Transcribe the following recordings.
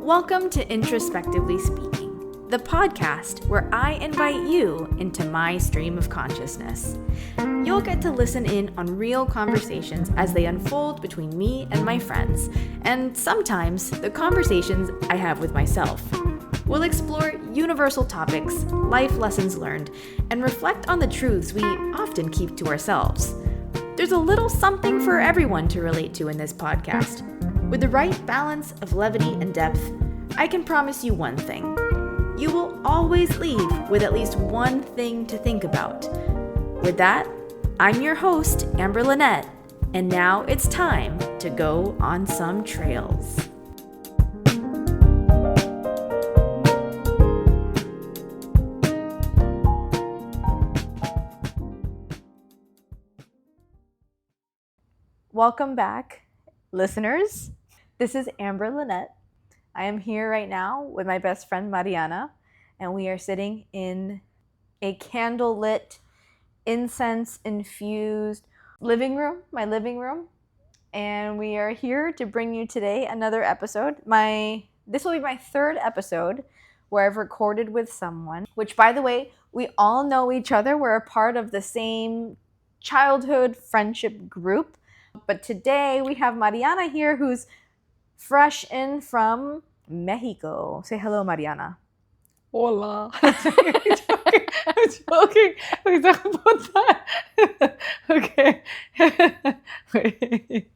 Welcome to Introspectively Speaking, the podcast where I invite you into my stream of consciousness. You'll get to listen in on real conversations as they unfold between me and my friends, and sometimes the conversations I have with myself. We'll explore universal topics, life lessons learned, and reflect on the truths we often keep to ourselves. There's a little something for everyone to relate to in this podcast. With the right balance of levity and depth, I can promise you one thing. You will always leave with at least one thing to think about. With that, I'm your host, Amber Lynette, and now it's time to go on some trails. Welcome back, listeners. This is Amber Lynette. I am here right now with my best friend Mariana, and we are sitting in a candlelit, incense-infused my living room, and we are here to bring you today another episode. This will be my third episode where I've recorded with someone, which, by the way, we all know each other. We're a part of the same childhood friendship group. But today we have Mariana here, who's fresh in from Mexico. Say hello, Mariana. Hola. I'm joking. We talk about that. Okay. Okay.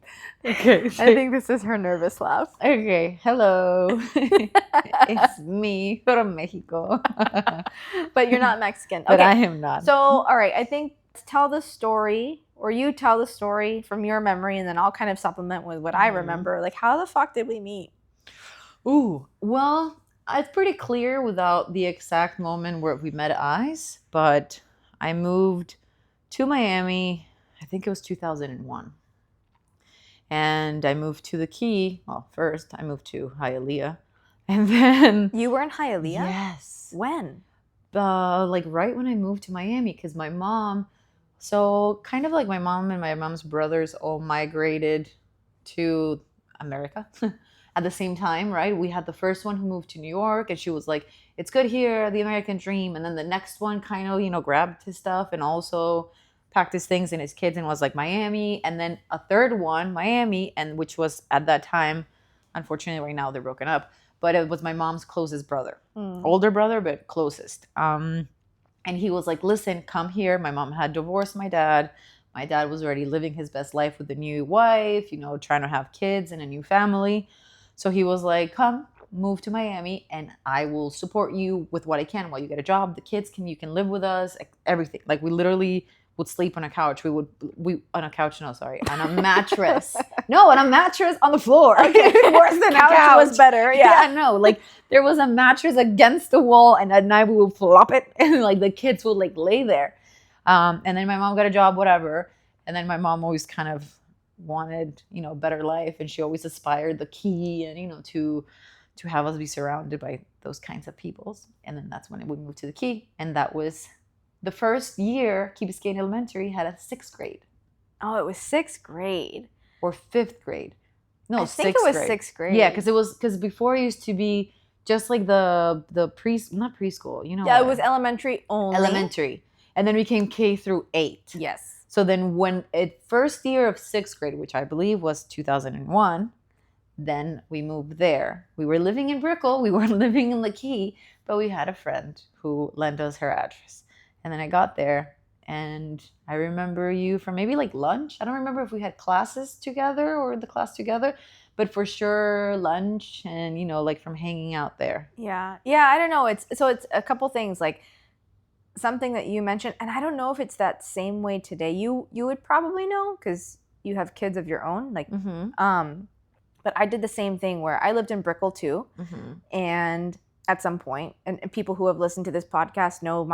I think this is her nervous laugh. Okay. Hello. It's me from Mexico. But you're not Mexican. But Okay. I am not. So, all right. I think tell the story, or you tell the story from your memory, and then I'll kind of supplement with what I remember. Like, how the fuck did we meet? Ooh, well, it's pretty clear without the exact moment where we met eyes, but I moved to Miami, I think it was 2001. And I moved to the Key. Well, first I moved to Hialeah. And then... You were in Hialeah? Yes. When? Like right when I moved to Miami, because my mom... So kind of like my mom and my mom's brothers all migrated to America at the same time, right? We had the first one who moved to New York, and she was like, it's good here, the American dream. And then the next one kind of, grabbed his stuff and also packed his things and his kids and was like Miami. And then a third one, Miami, and which was at that time, unfortunately right now they're broken up, but it was my mom's closest brother. Older brother, but closest. And he was like, listen, come here. My mom had divorced my dad. My dad was already living his best life with a new wife, trying to have kids and a new family. So he was like, come, move to Miami, and I will support you with what I can while you get a job. The kids you can live with us, everything. Like, we literally would sleep on a couch. On a mattress. No, on a mattress on the floor. Okay, worse than couch was better. Yeah, no, like there was a mattress against the wall, and at night we would flop it, and like the kids would like lay there. And then my mom got a job, whatever. And then my mom always kind of wanted, better life, and she always aspired the Key and to have us be surrounded by those kinds of peoples. And then that's when we moved to the Key, and that was the first year Key Biscayne Elementary had a 6th grade. Oh, it was 6th grade. Or 5th grade. No, I think it was grade. 6th grade. Yeah, because before it used to be just like the not preschool, Yeah, it was elementary only. Elementary. And then we came K through 8. Yes. So then when first year of 6th grade, which I believe was 2001, then we moved there. We were living in Brickell. We weren't living in the Key, but we had a friend who lent us her address. And then I got there, and I remember you from maybe like lunch. I don't remember if we had classes together or the class together, but for sure lunch and, like from hanging out there. Yeah. Yeah, I don't know. It's a couple things, like something that you mentioned, and I don't know if it's that same way today. You would probably know because you have kids of your own. Like, but I did the same thing where I lived in Brickell too. And at some point, and people who have listened to this podcast know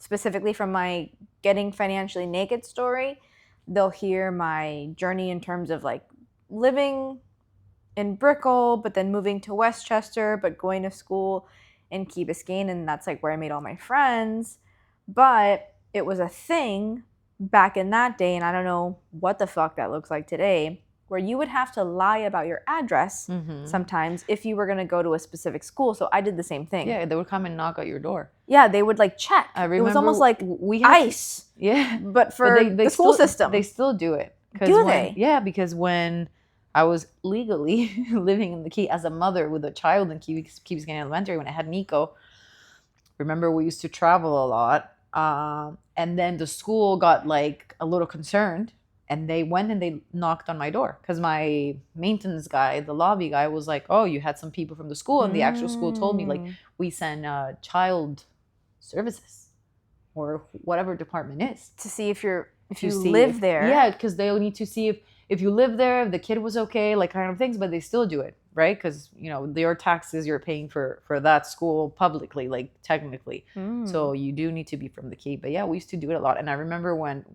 specifically from my getting financially naked story, they'll hear my journey in terms of like living in Brickell, but then moving to Westchester, but going to school in Key Biscayne, and that's like where I made all my friends. But it was a thing back in that day, and I don't know what the fuck that looks like today, where you would have to lie about your address sometimes if you were going to go to a specific school. So I did the same thing. Yeah, they would come and knock at your door. Yeah, they would like check. I remember it was almost like ICE. But for the school system. They still do it. Do they? Yeah, because when I was legally living in the Key as a mother with a child in Key Biscayne Elementary, when I had Nico, remember we used to travel a lot. And then the school got like a little concerned, and they went and they knocked on my door because my maintenance guy, the lobby guy, was like, oh, you had some people from the school. And the actual school told me, like, we send child services or whatever department is to see if you live there. Yeah, because they'll need to see if you live there, if the kid was okay, like kind of things, but they still do it, right? Because, you know, your taxes you're paying for that school publicly, like technically. So you do need to be from the Key. But yeah, we used to do it a lot. And I remember when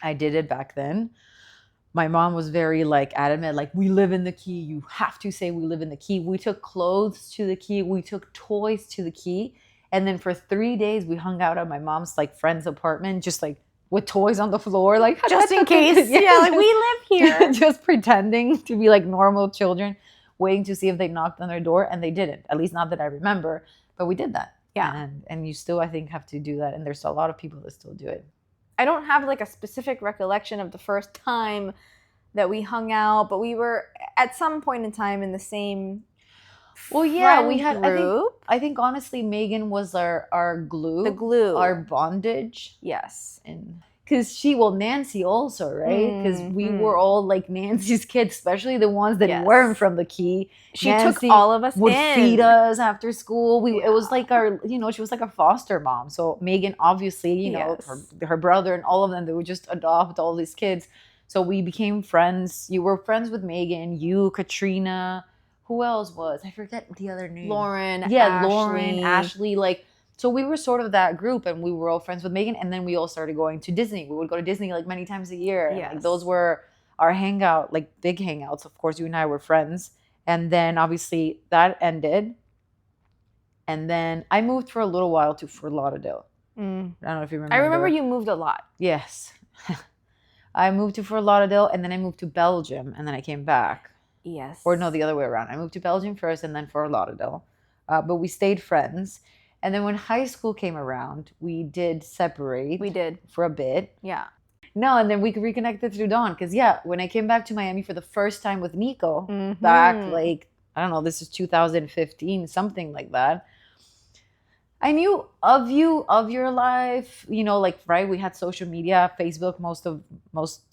I did it back then, my mom was very like adamant, like, we live in the Key. You have to say we live in the Key. We took clothes to the Key. We took toys to the Key. And then for 3 days, we hung out at my mom's like friend's apartment, just like with toys on the floor, like just in case. Yeah, like we live here. Just pretending to be like normal children, waiting to see if they knocked on their door, and they didn't. At least not that I remember, but we did that. Yeah. And you still, I think, have to do that. And there's a lot of people that still do it. I don't have like a specific recollection of the first time that we hung out, but we were at some point in time in the same we had group. I think honestly Megan was our glue. The glue. Our bondage. Yes. And because Nancy also, right? Because we were all like Nancy's kids, especially the ones that weren't from the Key. She Nancy took all of us would feed us after school. It was like our, she was like a foster mom. So Megan, obviously, her brother and all of them, they would just adopt all these kids. So we became friends. You were friends with Megan, you, Katrina. Who else was? I forget the other name. Lauren, Ashley. Like, so we were sort of that group, and we were all friends with Megan. And then we all started going to Disney. We would go to Disney like many times a year. Yes. Like, those were our hangout, like big hangouts. Of course, you and I were friends. And then obviously that ended. And then I moved for a little while to Fort Lauderdale. I don't know if you remember. I remember you moved a lot. Yes. I moved to Fort Lauderdale, and then I moved to Belgium, and then I came back. Yes. Or no, the other way around. I moved to Belgium first and then Fort Lauderdale. But we stayed friends. And then when high school came around, we did separate. We did. For a bit. Yeah. No, and then we reconnected through Dawn. Because, when I came back to Miami for the first time with Nico, back like, I don't know, this is 2015, something like that. I knew of you, of your life, right? We had social media, Facebook, most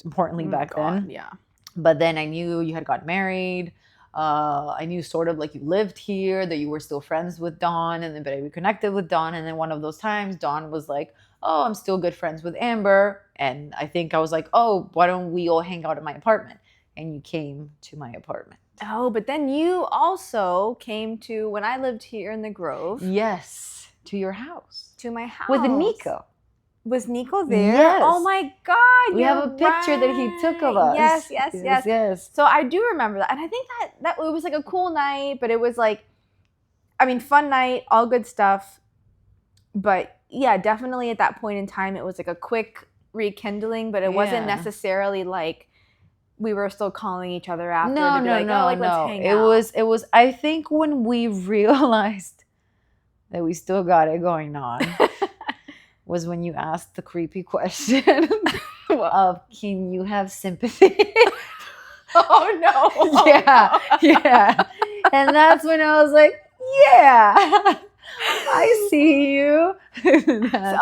importantly back then. Yeah. But then I knew you had got married. I knew sort of like you lived here, that you were still friends with Dawn. And then, but I reconnected with Dawn. And then one of those times, Dawn was like, oh, I'm still good friends with Amber. And I think I was like, oh, why don't we all hang out at my apartment? And you came to my apartment. Oh, but then you also came to, when I lived here in the Grove. Yes, to your house. To my house. With Nico. Was Nico there? Yes. Oh my God. We have a picture that he took of us. Yes. So I do remember that. And I think that it was like a cool night, but it was like, fun night, all good stuff. But yeah, definitely at that point in time, it was like a quick rekindling, but it wasn't necessarily like we were still calling each other after. No. Let's hang out. It was, I think when we realized that we still got it going on. Was when you asked the creepy question of, can you have sympathy? Oh, no. Yeah. And that's when I was like, yeah, I see you.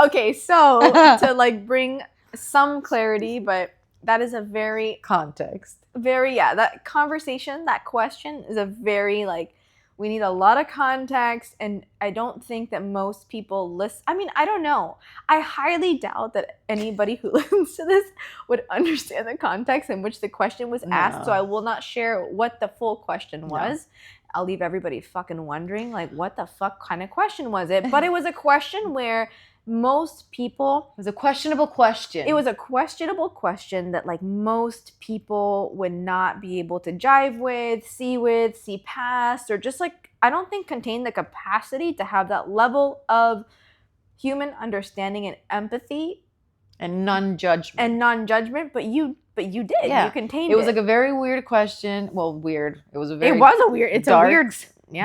Okay, so to like bring some clarity, but that is a very... Context. That conversation, that question is a very like, we need a lot of context, and I don't think that most people listen. I don't know. I highly doubt that anybody who listens to this would understand the context in which the question was asked, so I will not share what the full question was. I'll leave everybody fucking wondering, like, what the fuck kind of question was it? But it was a question where most people... It was a questionable question. It was a questionable question that, like, most people would not be able to jive with, see past, or just, like, I don't think contain the capacity to have that level of human understanding and empathy. And non-judgment. But you But you did. Yeah. You contained it. It was like a very weird question. Well, weird. It was a very It's a weird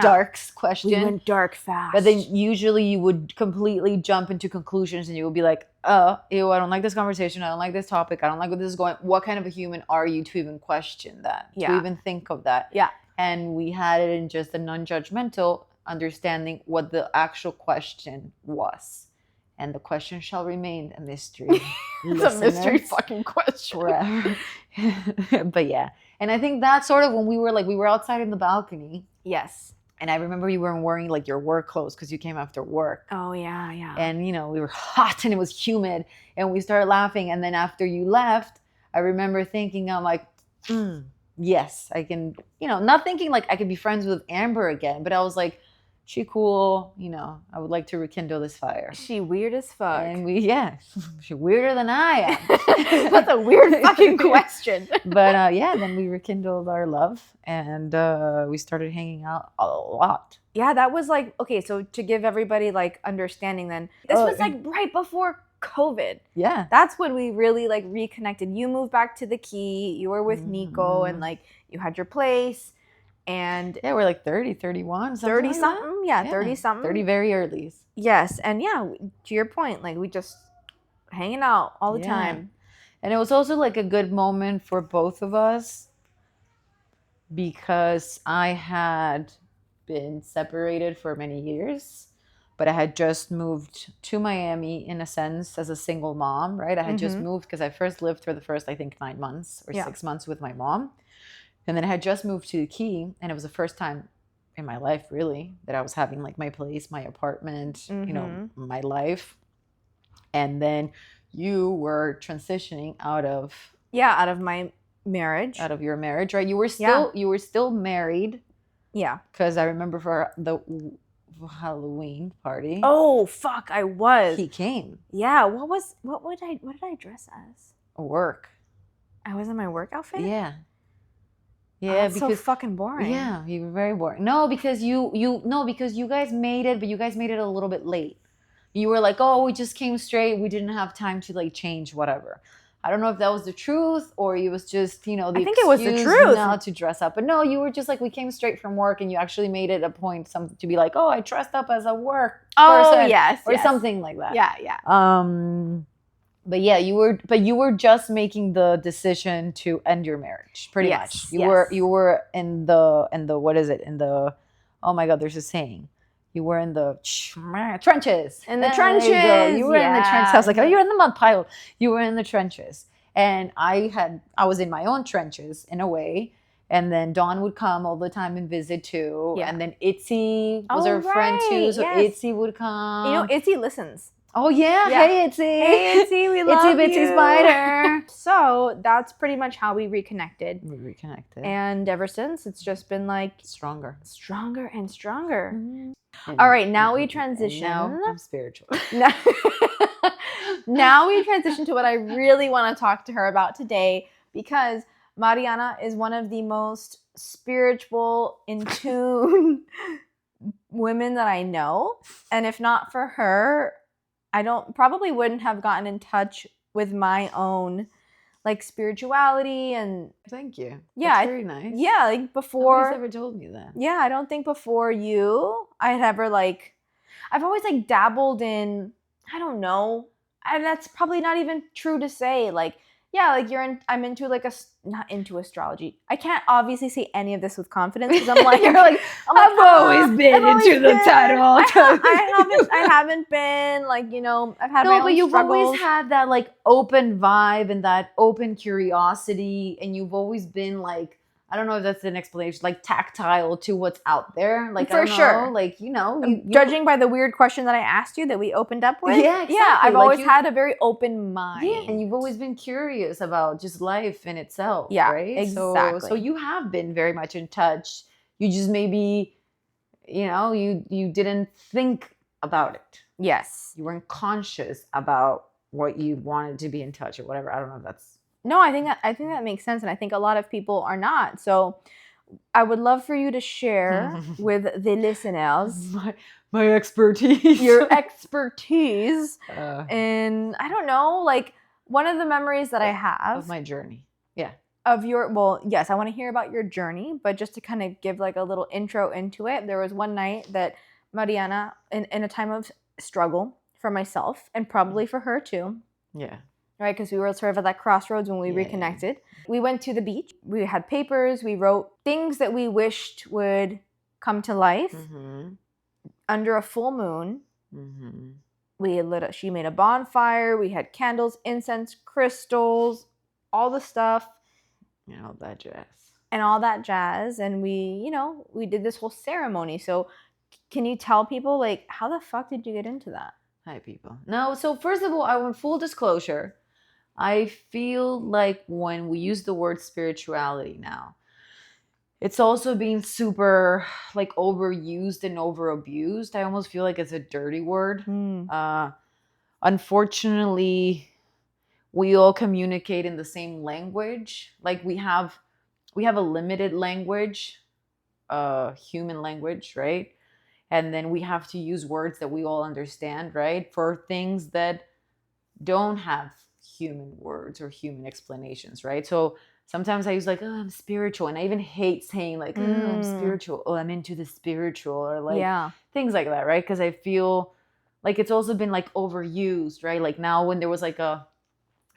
dark question. We went dark fast. But then usually you would completely jump into conclusions and you would be like, oh, ew, I don't like this conversation. I don't like this topic. I don't like where this is going. What kind of a human are you to even question that? Yeah. To even think of that? Yeah. And we had it in just a non-judgmental understanding what the actual question was. And the question shall remain a mystery. It's a mystery fucking question. Forever. But yeah. And I think that's sort of when we were outside in the balcony. Yes. And I remember you weren't wearing like your work clothes because you came after work. Oh, yeah, yeah. And, you know, we were hot and it was humid and we started laughing. And then after you left, I remember thinking, I'm like, yes, I can, you know, not thinking like I could be friends with Amber again, but I was like, she cool, you know, I would like to rekindle this fire. She weird as fuck. And she weirder than I am. That's a weird fucking question. But yeah, then we rekindled our love and we started hanging out a lot. Yeah, that was like, okay, so to give everybody like understanding then, this was like right before COVID. Yeah. That's when we really like reconnected. You moved back to the Key, you were with Nico and like you had your place. And yeah, we're like 30, 31, 30 something. Yeah, 30 something. 30 very early. Yes. And yeah, to your point, like we just hanging out all the time. And it was also like a good moment for both of us because I had been separated for many years, but I had just moved to Miami in a sense as a single mom, right? I had just moved because I first lived for the first, I think, 9 months or 6 months with my mom. And then I had just moved to the Key, and it was the first time in my life, really, that I was having like my place, my apartment, you know, my life. And then you were transitioning out of my marriage, out of your marriage, right? You were still married. Yeah, because I remember for the Halloween party. Oh fuck, I was. He came. Yeah, what did I dress as? Work. I was in my work outfit. Yeah. Yeah, because so fucking boring. Yeah, you were very boring. No, because you guys made it, but you guys made it a little bit late. You were like, oh, we just came straight. We didn't have time to like change whatever. I don't know if that was the truth or it was just, you know, the I think it was the truth. Not to dress up. But no, you were just like, we came straight from work and you actually made it a point to be like, oh, I dressed up as a work person. Yes. Or something like that. Yeah, yeah. But yeah, you were just making the decision to end your marriage, pretty much. You were in the what is it? In the, oh my God, there's a saying. You were in the trenches. In the trenches. You were in the trenches. I was like, oh, you're in the mud pile. You were in the trenches. And I was in my own trenches in a way. And then Dawn would come all the time and visit too. Yeah. And then Itzy was her friend too. So Itzy would come. You know, Itzy listens. Oh yeah. Hey Itzy. Hey Itzy, we love you. Itsy Bitsy Spider. So that's pretty much how we reconnected. And ever since it's just been like stronger and stronger. All right, now we transition. Now I'm spiritual. Now we transition to what I really want to talk to her about today, because Mariana is one of the most spiritual, in tune women that I know. And if not for her, I probably wouldn't have gotten in touch with my own like spirituality. And thank you. Yeah, that's very nice. Yeah, like before. Nobody's ever told me that. Yeah, I don't think before you I had ever like, I've always like dabbled in, I don't know, and that's probably not even true to say. Like, yeah, like I'm into like not into astrology. I can't obviously say any of this with confidence because I'm like, I've always been into the title. I haven't been like, you know, I've had my own but you've struggles. Always had that like open vibe and that open curiosity, and you've always been like, I don't know if that's an explanation, like tactile to what's out there. Like, for sure. Like, you know. Judging by the weird question that I asked you that we opened up with. Yeah, exactly. Yeah, I've always had a very open mind. Yeah, and you've always been curious about just life in itself, yeah, right? Exactly. So you have been very much in touch. You just maybe, you know, you didn't think about it. Yes. You weren't conscious about what you wanted to be in touch or whatever. I don't know if that's... No, I think that makes sense, and I think a lot of people are not. So, I would love for you to share with the listeners my expertise, your expertise, and I don't know, like one of the memories that I have of my journey. of your, well, yes, I want to hear about your journey, but just to kind of give like a little intro into it, there was one night that Mariana, in a time of struggle for myself and probably for her too, Yeah. right? Because we were sort of at that crossroads when we reconnected. We went to the beach. We had papers. We wrote things that we wished would come to life under a full moon. She made a bonfire. We had candles, incense, crystals, all the stuff. And all that jazz. And we did this whole ceremony. So can you tell people, like, how the fuck did you get into that? Hi, people. No, so first of all, I want full disclosure. I feel like when we use the word spirituality now, it's also being super like overused and overabused. I almost feel like it's a dirty word. Unfortunately, we all communicate in the same language. Like we have a limited language, human language, right? And then we have to use words that we all understand, right? For things that don't have human words or human explanations, right? So sometimes I use like, oh, I'm spiritual. And I even hate saying like, oh, I'm spiritual. Oh, I'm into the spiritual, or like things like that, right? Because I feel like it's also been like overused, right? Like now when there was like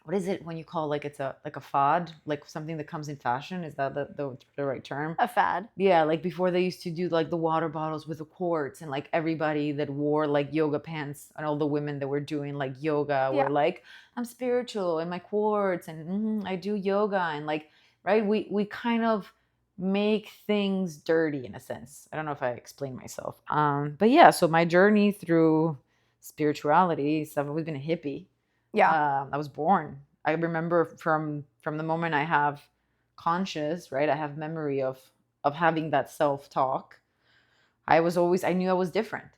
what is it when you call like it's a fad, like something that comes in fashion? Is that the right term? A fad. Yeah, like before they used to do like the water bottles with the quartz, and like everybody that wore like yoga pants and all the women that were doing like yoga were like, I'm spiritual and my quartz and I do yoga, and like, right, we kind of make things dirty in a sense. I don't know if I explain myself. But yeah, so my journey through spirituality, so I've always been a hippie. I was born. I remember from the moment I have conscious, right? I have memory of having that self-talk. I knew I was different.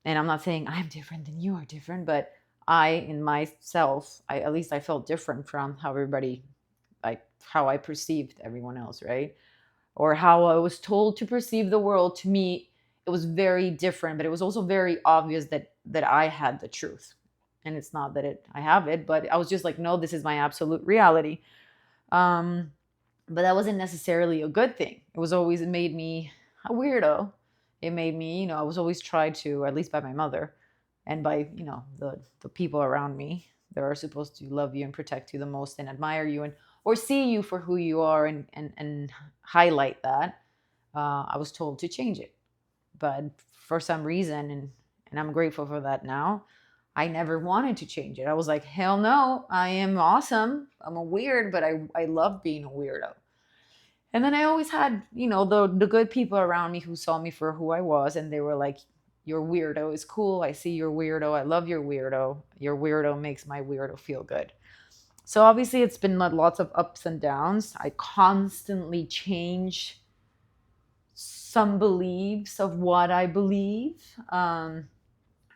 And I'm not saying I'm different than you are different, but in myself, at least I felt different from how everybody, like how I perceived everyone else, right? Or how I was told to perceive the world. To me, it was very different, but it was also very obvious that I had the truth. And it's not that I have it, but I was just like, no, this is my absolute reality. But that wasn't necessarily a good thing. It made me a weirdo. It made me, I was always tried to, at least by my mother and by, the people around me that are supposed to love you and protect you the most and admire you or see you for who you are and highlight that. I was told to change it. But for some reason, and I'm grateful for that now, I never wanted to change it. I was like, hell no, I am awesome. I'm a weird, but I love being a weirdo. And then I always had, the good people around me who saw me for who I was. And they were like, your weirdo is cool. I see your weirdo. I love your weirdo. Your weirdo makes my weirdo feel good. So obviously it's been lots of ups and downs. I constantly change some beliefs of what I believe. I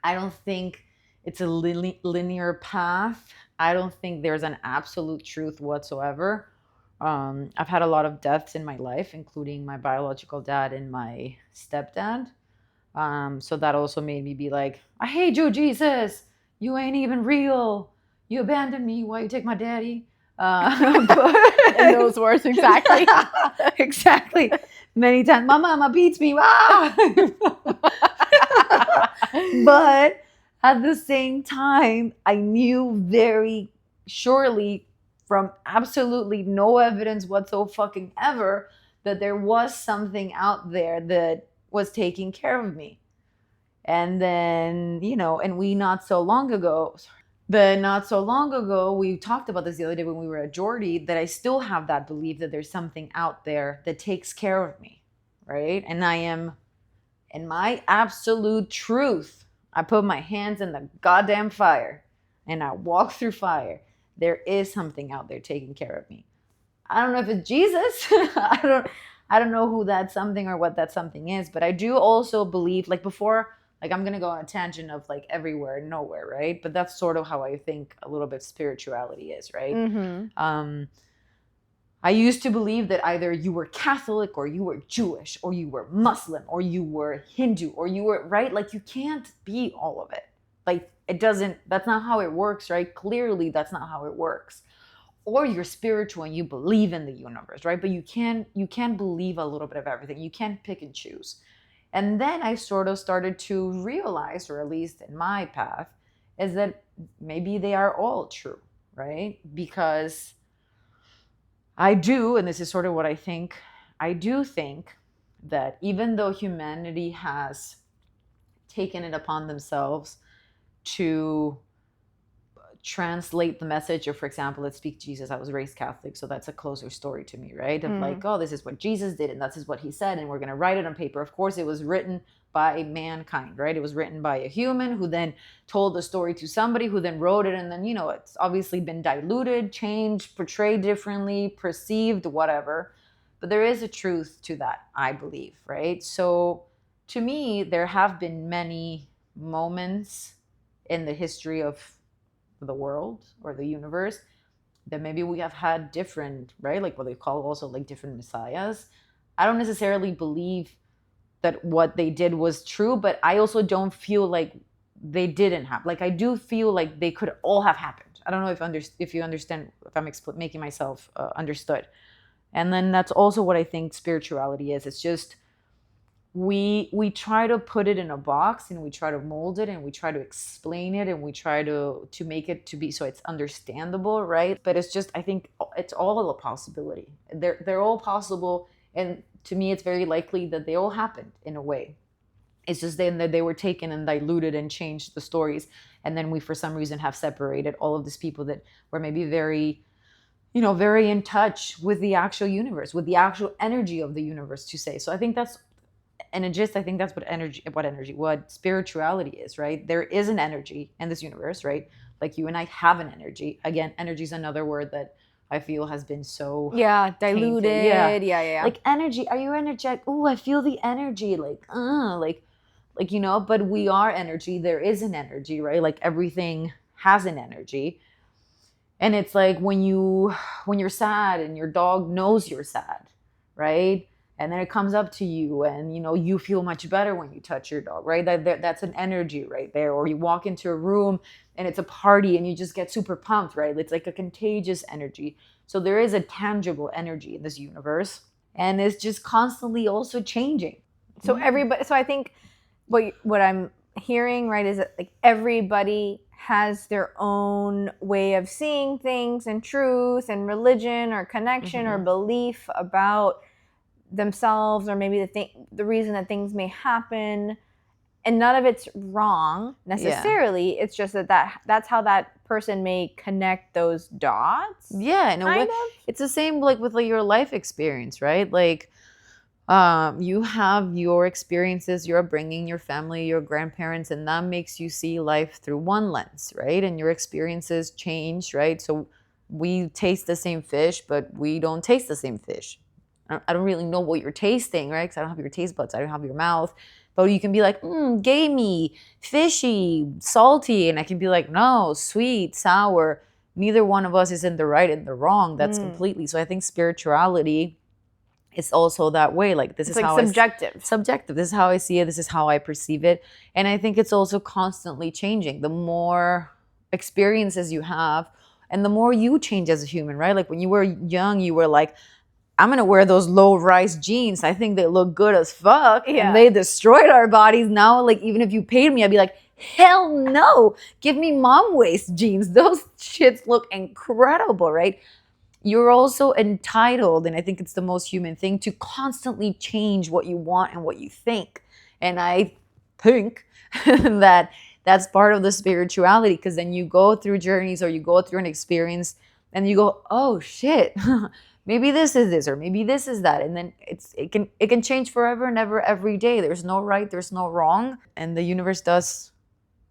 don't think it's a linear path. I don't think there's an absolute truth whatsoever. I've had a lot of deaths in my life, including my biological dad and my stepdad. So that also made me be like, I hate you, Jesus. You ain't even real. You abandoned me. Why you take my daddy? In those words, exactly. Exactly. Many times, my mama beats me. Ah! But at the same time, I knew very surely from absolutely no evidence whatsoever that there was something out there that was taking care of me. And then, not so long ago, we talked about this the other day when we were at Jordy, that I still have that belief that there's something out there that takes care of me, right? And I am in my absolute truth. I put my hands in the goddamn fire and I walk through fire. There is something out there taking care of me. I don't know if it's Jesus. I don't know who that something or what that something is, but I do also believe, like before, like I'm going to go on a tangent of like everywhere and nowhere, right? But that's sort of how I think a little bit spirituality is, right? I used to believe that either you were Catholic or you were Jewish or you were Muslim or you were Hindu or you were, right? Like you can't be all of it. Like that's not how it works, right? Clearly that's not how it works. or you're spiritual and you believe in the universe, right? But you can't believe a little bit of everything. You can't pick and choose. And then I sort of started to realize, or at least in my path, is that maybe they are all true, right? Because I do, and this is sort of what I do think that even though humanity has taken it upon themselves to translate the message of, for example, let's speak Jesus. I was raised Catholic, so that's a closer story to me, right? Of like, oh, this is what Jesus did and this is what he said, and we're going to write it on paper. Of course, it was written by mankind, right? It was written by a human who then told the story to somebody who then wrote it, and then, it's obviously been diluted, changed, portrayed differently, perceived, whatever. But there is a truth to that, I believe, right? So to me, there have been many moments in the history of the world or the universe that maybe we have had different, right? Like what they call also like different messiahs. I don't necessarily believe that what they did was true, but I also don't feel like they didn't happen. Like I do feel like they could all have happened. I don't know if you understand, if I'm making myself understood. And then that's also what I think spirituality is. It's just we try to put it in a box and we try to mold it and we try to explain it and we try to make it to be so it's understandable, right? But it's just, I think it's all a possibility. They're all possible, and to me it's very likely that they all happened in a way. It's just then that they were taken and diluted and changed the stories, and then we for some reason have separated all of these people that were maybe very very in touch with the actual universe, with the actual energy of the universe, to say. So I think that's I think that's what spirituality is, right? There is an energy in this universe, right? Like you and I have an energy. Again, energy is another word that I feel has been so diluted. Tainted. Yeah. Like energy. Are you energetic? Oh, I feel the energy. Like but we are energy. There is an energy, right? Like everything has an energy. And it's like when you're sad and your dog knows you're sad, right? And then it comes up to you and you feel much better when you touch your dog, right? That's an energy right there. Or you walk into a room and it's a party and you just get super pumped, right? It's like a contagious energy. So there is a tangible energy in this universe, and it's just constantly also changing. So so I think what I'm hearing, right, is that like everybody has their own way of seeing things and truth and religion or connection or belief about themselves, or maybe the reason that things may happen, and none of it's wrong necessarily. It's just that's how that person may connect those dots. Yeah, in a way. It's the same like with like your life experience, right? Like you have your experiences, your upbringing, your family, your grandparents, and that makes you see life through one lens, right? And your experiences change, right? So we taste the same fish, but we don't taste the same fish. I don't really know what you're tasting, right? Because I don't have your taste buds, I don't have your mouth. But you can be like, gamey, fishy, salty, and I can be like, no, sweet, sour. Neither one of us is in the right and the wrong. That's completely. So I think spirituality, it's also that way. Like this is like how subjective. This is how I see it. This is how I perceive it. And I think it's also constantly changing. The more experiences you have and the more you change as a human, right? Like when you were young, you were like, I'm going to wear those low-rise jeans. I think they look good as fuck. Yeah. And they destroyed our bodies. Now, like, even if you paid me, I'd be like, hell no. Give me mom waist jeans. Those shits look incredible, right? You're also entitled, and I think it's the most human thing, to constantly change what you want and what you think. And I think that that's part of the spirituality, because then you go through journeys or you go through an experience and you go, oh shit, maybe this is this, or maybe this is that. And then it can change forever and ever, every day. There's no right, there's no wrong. And the universe does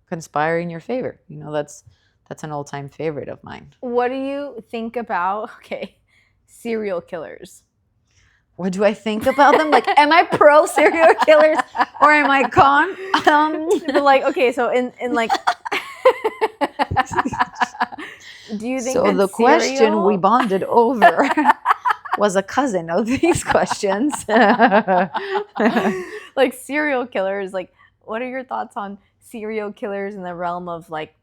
conspire in your favor. That's an all-time favorite of mine. What do you think about, serial killers? What do I think about them? Like, am I pro serial killers or am I con? But like, so in like, do you think so? The question we bonded over was a cousin of these questions. Like serial killers, like, what are your thoughts on serial killers in the realm of like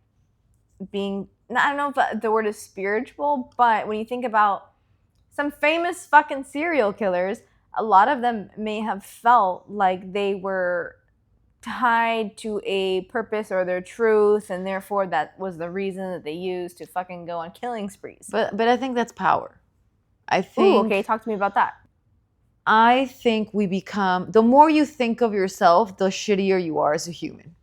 being I don't know if the word is spiritual, but when you think about some famous fucking serial killers, a lot of them may have felt like they were tied to a purpose or their truth, and therefore that was the reason that they used to fucking go on killing sprees. But I think that's power. I think. Ooh, okay, talk to me about that. I think we become, the more you think of yourself, the shittier you are as a human.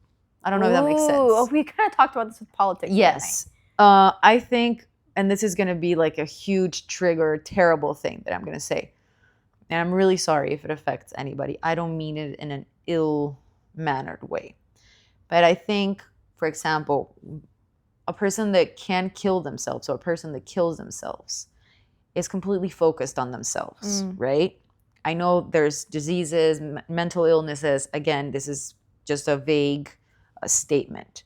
I don't know if that makes sense. Oh, we kind of talked about this with politics. Yes. I think, and this is going to be like a huge trigger, terrible thing that I'm going to say. And I'm really sorry if it affects anybody. I don't mean it in an ill-mannered way. But I think, for example, a person that can kill themselves or a person that kills themselves is completely focused on themselves, right? I know there's diseases, mental illnesses. Again, this is just a vague statement.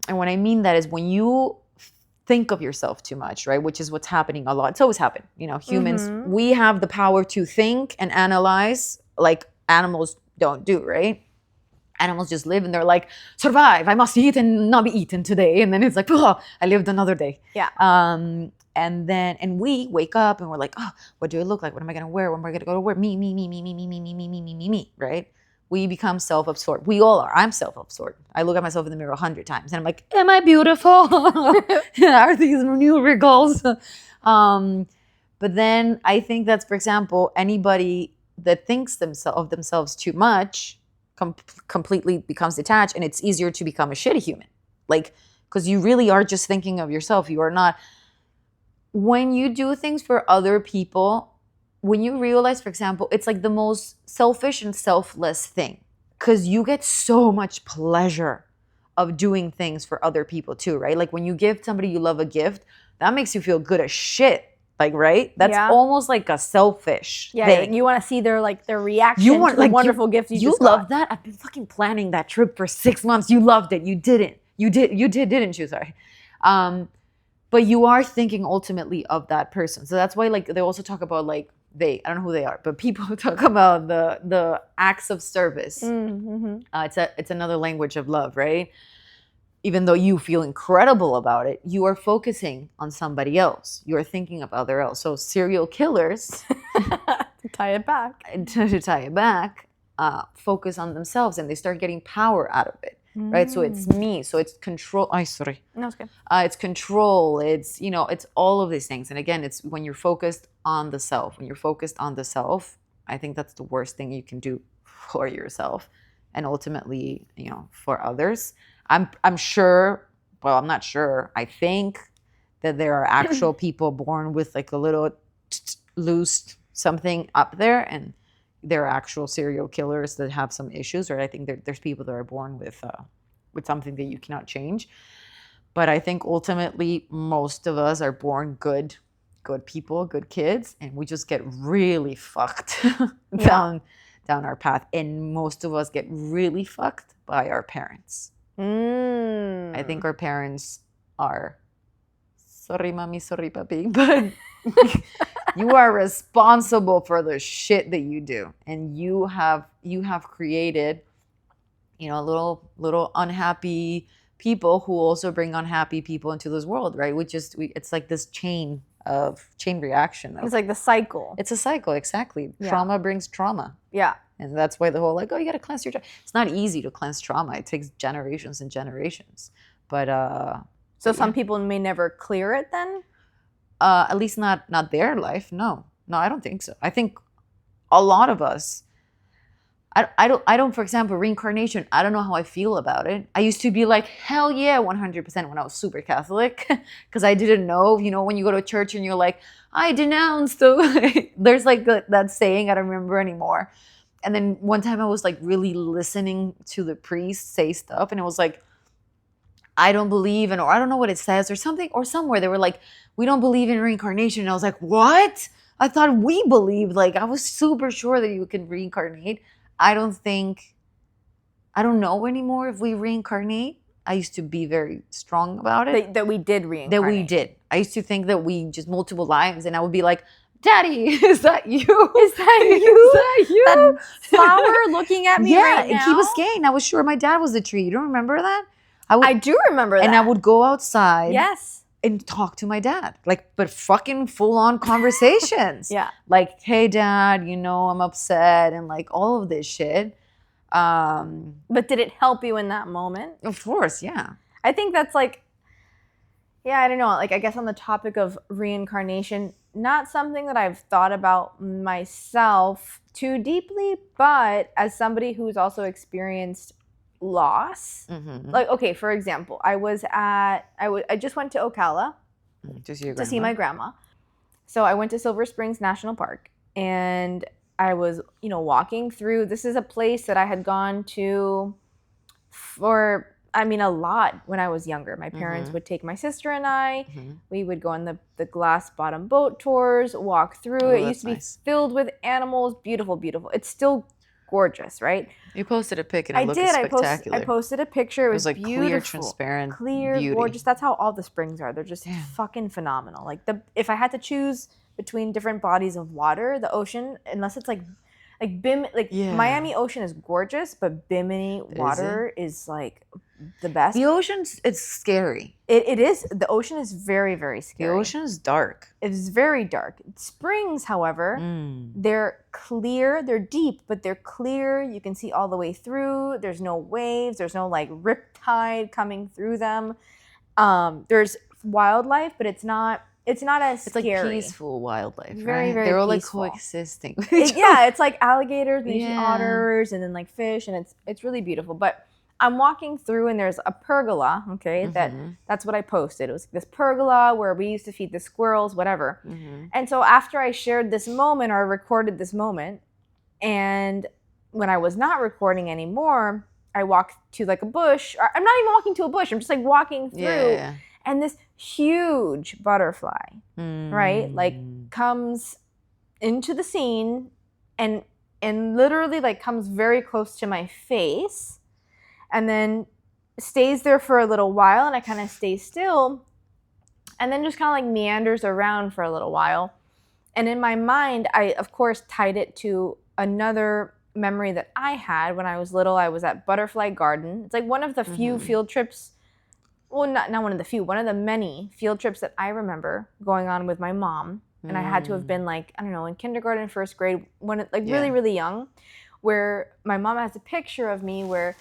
And what I mean that is when you think of yourself too much, right? Which is what's happening a lot. It's always happened. You know, humans, we have the power to think and analyze like animals don't do, right? Animals just live and they're like, survive, I must eat and not be eaten today. And then it's like, oh, I lived another day. Yeah. And we wake up and we're like, oh, what do I look like? What am I going to wear? When am I going to go to work? Me, right? We become self-absorbed. We all are. I'm self-absorbed. I look at myself in the mirror 100 times and I'm like, am I beautiful? Are these new wrinkles? But then I think that's, for example, anybody that thinks of themselves too much completely becomes detached, and it's easier to become a shitty human. Like, because you really are just thinking of yourself. You are not. When you do things for other people, when you realize, for example, it's like the most selfish and selfless thing, because you get so much pleasure of doing things for other people too, right? Like when you give somebody you love a gift, that makes you feel good as shit. Like, right? That's almost like a selfish thing. You want to see their reaction to the wonderful gift you just got. You love that? I've been fucking planning that trip for 6 months. You loved it. You didn't. You didn't you? Sorry. But you are thinking ultimately of that person. So that's why, like, they also talk about, like, I don't know who they are, but people talk about the acts of service. It's another language of love, right? Even though you feel incredible about it, you are focusing on somebody else. You are thinking of other else. So serial killers, to tie it back, focus on themselves and they start getting power out of it, right? So it's me. So it's control. Sorry. No, it's good. It's control. It's, it's all of these things. And again, it's when you're focused on the self. When you're focused on the self, I think that's the worst thing you can do for yourself and ultimately, for others. I'm sure, well, I'm not sure. I think that there are actual people born with like a little loose something up there, and there are actual serial killers that have some issues, or I think there's people that are born with something that you cannot change. But I think ultimately most of us are born good people, good kids, and we just get really fucked down our path. And most of us get really fucked by our parents. I think our parents are, sorry mommy, sorry papi, but you are responsible for the shit that you do, and you have created, little unhappy people who also bring unhappy people into this world, right? It's like this chain reaction. It's like the cycle. It's a cycle, exactly. Yeah. Trauma brings trauma. Yeah. And that's why the whole, like, oh, you got to cleanse your trauma. It's not easy to cleanse trauma. It takes generations and generations. But so some people may never clear it then? At least not their life. No, I don't think so. I think a lot of us, I don't, for example, reincarnation, I don't know how I feel about it. I used to be like, hell yeah, 100% when I was super Catholic, because I didn't know, when you go to church and you're like, I denounce there's like that saying, I don't remember anymore. And then one time I was like really listening to the priest say stuff, and it was like, I don't believe in, or I don't know what it says or something, or somewhere they were like, we don't believe in reincarnation. And I was like, what? I thought we believed, like I was super sure that you can reincarnate. I don't know anymore if we reincarnate. I used to be very strong about it. That we did reincarnate. That we did. I used to think that we just multiple lives, and I would be like, Daddy, is that you? Is that you? That flower looking at me right now? and keep us gain. I was sure my dad was the tree. You don't remember that? I do remember that. And I would go outside. Yes. And talk to my dad, like, but fucking full-on conversations. Yeah. Like, hey, Dad, you know, I'm upset, and like all of this shit. But did it help you in that moment? Of course, yeah. I think that's like, yeah, I don't know. Like, I guess on the topic of reincarnation, not something that I've thought about myself too deeply, but as somebody who's also experienced loss, like, okay, for example, I just went to Ocala to see my grandma. So I went to Silver Springs National Park, and I was, walking through. This is a place that I had gone to for, a lot when I was younger. My parents would take my sister and I. We would go on the glass bottom boat tours, walk through. It used to be filled with animals. Beautiful, beautiful. It's still gorgeous, right? You posted a pic and it looked spectacular. I posted a picture. It was like beautiful, clear, transparent, clear, beauty. Gorgeous. That's how all the springs are. They're just fucking phenomenal. Like, if I had to choose between different bodies of water, the ocean, unless it's like Miami Ocean is gorgeous, but Bimini water is like the best. The ocean's, it's scary. It is. The ocean is very, very scary. The ocean is dark. It is very dark. Springs, however, they're clear. They're deep, but they're clear. You can see all the way through. There's no waves. There's no like riptide coming through them. There's wildlife, but it's not as scary. It's like peaceful wildlife, very, right? very They're all peaceful. like coexisting. It's like alligators and otters, and then like fish, and it's really beautiful. But I'm walking through, and there's a pergola. Okay, that's what I posted. It was this pergola where we used to feed the squirrels, whatever. And so after I shared this moment or recorded this moment, and when I was not recording anymore, I walked to like a bush. I'm not even walking to a bush. I'm just like walking through. And this huge butterfly, right, like comes into the scene and literally like comes very close to my face, and then stays there for a little while, and I kind of stay still, and then just kind of like meanders around for a little while. And in my mind, I of course tied it to another memory that I had when I was little. I was at Butterfly Garden. It's like one of the few field trips. Well, not one of the few, one of the many field trips that I remember going on with my mom. And I had to have been like, I don't know, in kindergarten, first grade, really, really young, where my mom has a picture of me where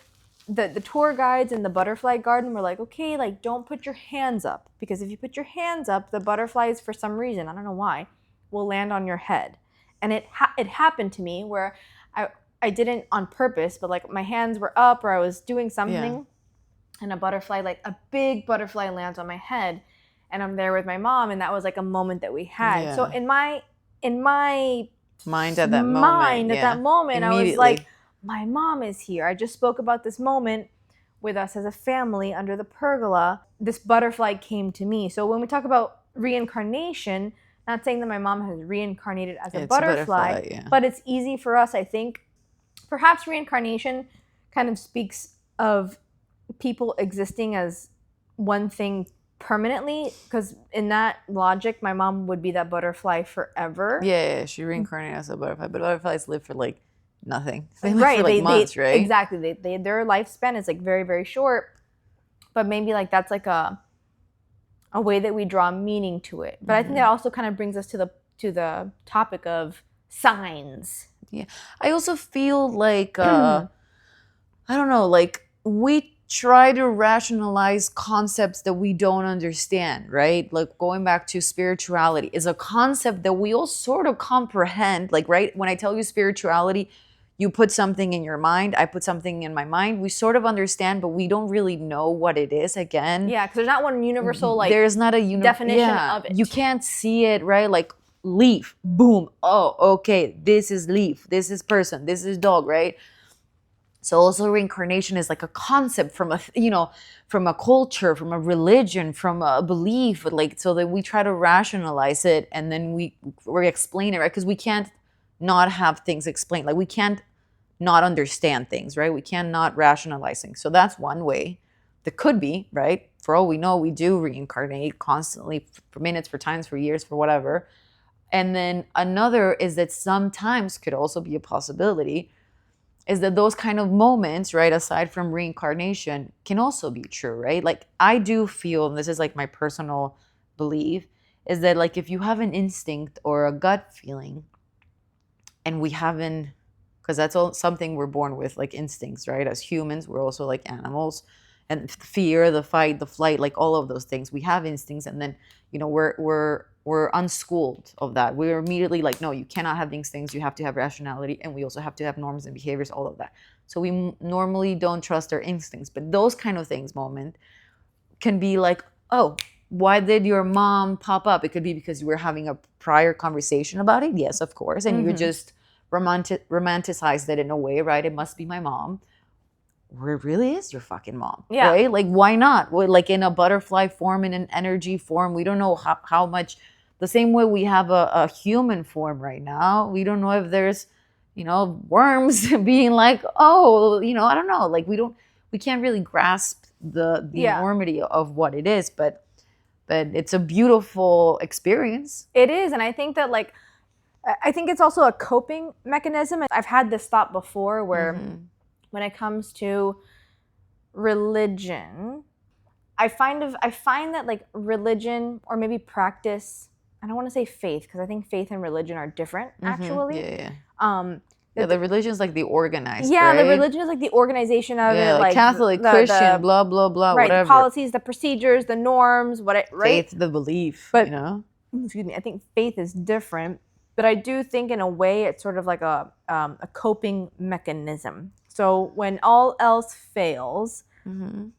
the tour guides in the butterfly garden were like, okay, like don't put your hands up, because if you put your hands up, the butterflies, for some reason, I don't know why, will land on your head. And it happened to me where I didn't on purpose, but like my hands were up or I was doing something. And a butterfly, like a big butterfly, lands on my head, and I'm there with my mom, and that was like a moment that we had. So in my mind at that moment, I was like, my mom is here. I just spoke about this moment with us as a family under the pergola. This butterfly came to me. So when we talk about reincarnation, not saying that my mom has reincarnated as a butterfly, but it's easy for us, I think. Perhaps reincarnation kind of speaks of people existing as one thing permanently, because in that logic, my mom would be that butterfly forever. She reincarnated as a butterfly, but butterflies live for like nothing. They live for like months, right? Exactly. Their lifespan is like very, very short, but maybe like that's like a way that we draw meaning to it. But I think that also kind of brings us to the topic of signs. Yeah, I also feel like I don't know, like we try to rationalize concepts that we don't understand, right? Like going back to spirituality is a concept that we all sort of comprehend. Like, right, when I tell you spirituality, you put something in your mind, I put something in my mind. We sort of understand, but we don't really know what it is again. Yeah, because there's not one universal, like, there's not a definition of it. You can't see it, right? Like leaf, boom. Oh, okay, this is leaf, this is person, this is dog, right? So also reincarnation is like a concept from from a culture, from a religion, from a belief, like, so that we try to rationalize it and then we explain it, right? Because we can't not have things explained. Like we can't not understand things, right? We can't not rationalize things. So that's one way that could be, right? For all we know, we do reincarnate constantly for minutes, for times, for years, for whatever. And then another is that sometimes could also be a possibility is that those kind of moments, right, aside from reincarnation, can also be true, right? Like I do feel, and this is like my personal belief, is that like if you have an instinct or a gut feeling, and we haven't, because that's all something we're born with, like instincts, right? As humans, we're also like animals, and fear, the fight, the flight, like all of those things. We have instincts, and then we're unschooled of that. We're immediately like, no, you cannot have these things. You have to have rationality, and we also have to have norms and behaviors, all of that. So we normally don't trust our instincts, but those kind of things moment can be like, oh, why did your mom pop up? It could be because you were having a prior conversation about it. Yes, of course. And you just romanticized it in a way, right? It must be my mom. Or it really is your fucking mom, right? Like, why not? Well, like in a butterfly form, in an energy form. We don't know how much, the same way we have a human form right now. We don't know if there's, worms being like, oh, I don't know. Like we can't really grasp the enormity of what it is, but it's a beautiful experience. It is. And I think that I think it's also a coping mechanism. I've had this thought before where when it comes to religion, I find that like religion, or maybe practice, I don't want to say faith, because I think faith and religion are different actually. The religion is like the organized, right? The religion is like the organization of it, like Catholic, Christian, blah blah blah, right, whatever. The policies, the procedures, the norms, right? Faith, the belief, but excuse me, I think faith is different, but I do think in a way it's sort of like a coping mechanism. So when all else fails, like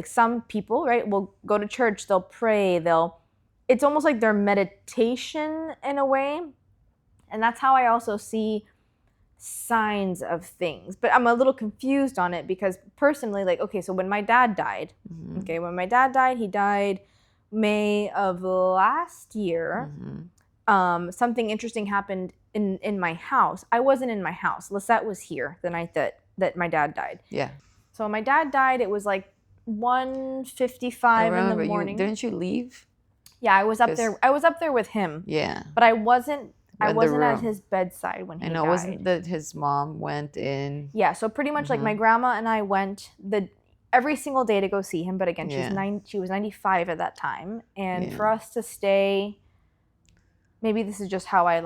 some people, right, will go to church, they'll pray, it's almost like their meditation in a way. And that's how I also see signs of things. But I'm a little confused on it because personally, like, okay, so when my dad died, he died May of last year. Something interesting happened in my house. I wasn't in my house. Lisette was here the night that my dad died. Yeah. So when my dad died, it was like 1:55 in the morning. Didn't you leave? Yeah, I was up there. I was up there with him. Yeah. But I wasn't at his bedside when he died. And it wasn't that his mom went in. Yeah, so pretty much like my grandma and I went every single day to go see him. But again, she was 95 at that time. And for us to stay, maybe this is just how I